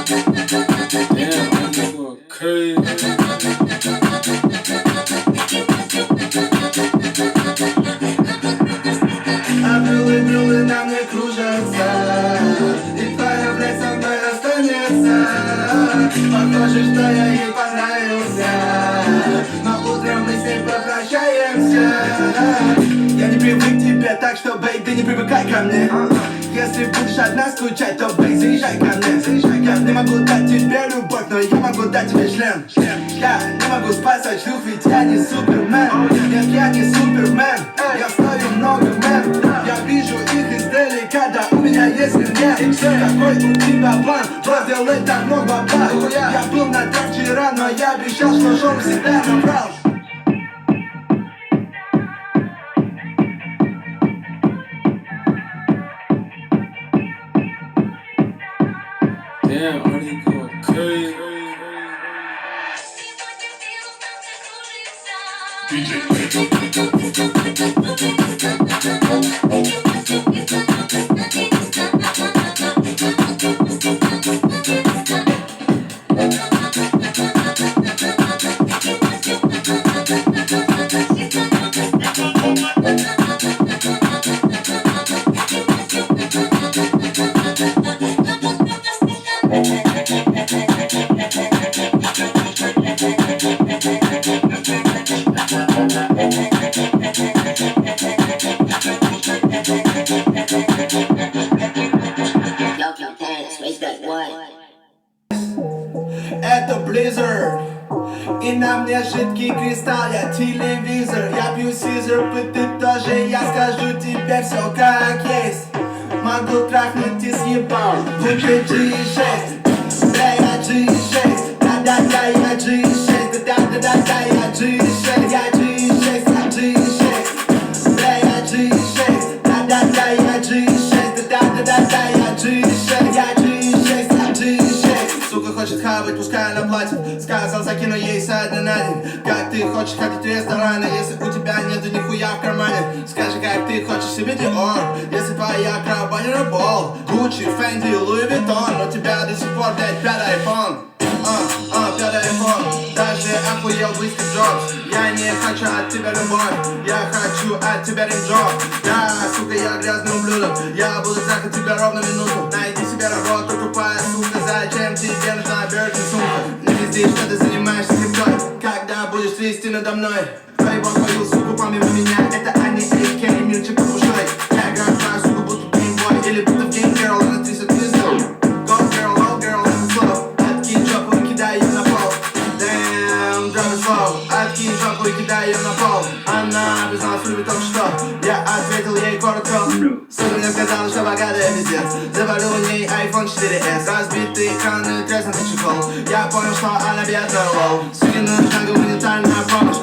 А брюлы на мне кружатся, и твоя, блядь, со мной останется. Похоже, что я ей понравился, но утром мы с ней попрощаемся. Я не привык к тебе, так что, бей, ты не привыкай ко мне. Если будешь одна скучать, то, бей, заезжай ко мне. Я не могу дать тебе любовь, но я могу дать тебе член. Я не могу спасать шлюх, ведь я не супермен. Нет, я не супермен, я стою много мен. Я вижу их издалека, да у меня есть мне. Какой у тебя план? План делать так много бабла. Я был на трак вчера, но я обещал, что шоу всегда набрал. Damn, Artie go crazy. Это Blizzard, и на мне жидкий кристалл, я телевизор. Я пью сизер, ты тоже, я скажу тебе все как есть. Могу трахнуть и съебал, будто G6. Да, я G6, да-да-да, я G6. Да-да-да-да, я G6, я G6, я G6. Да, я G6, да-да-да, я G6. Да-да-да-да, я G6, я G6, я G6. Сука хочет хавать, пускай она платит. Сказал, закину ей со дня на день. Как ты хочешь ходить в рестораны, если у тебя нету нихуя в кармане? Скажи, как ты хочешь себе Dior, если твоя краба не работал. Gucci, Fendi, Louis Vuitton, но тебя до сих пор, блядь, пятый iPhone. Пятый iPhone, даже охуел близко Джобс. Я не хочу от тебя любовь, я хочу от тебя ринджоп. Да, сука, я грязный ублюдок, я буду трахать тебя ровно минуту. Найди себе работу, тупая сука, зачем тебе нужна бирки сумка? Не везде, что ты занимаешься криптой, когда будешь трясти надо мной. Твоего твою суку помимо меня, это они, AK, мирчик под ушой. Я играю твою суку, будто геймбой, или будто в Game Girl, она трясет внизу. Go girl, это slow, откинь жопу и кидай ее на пол. Damn, drop it slow, откинь жопу и кидай ее на пол. Она призналась, любит только что, я ответил ей коротко. Сука мне сказала, что богатая пиздец. Завалил у ней iPhone 4S, разбитый экран и треснутый чехол. Я понял, что она бедная, лоу. Суке нужна гуманитарная помощь.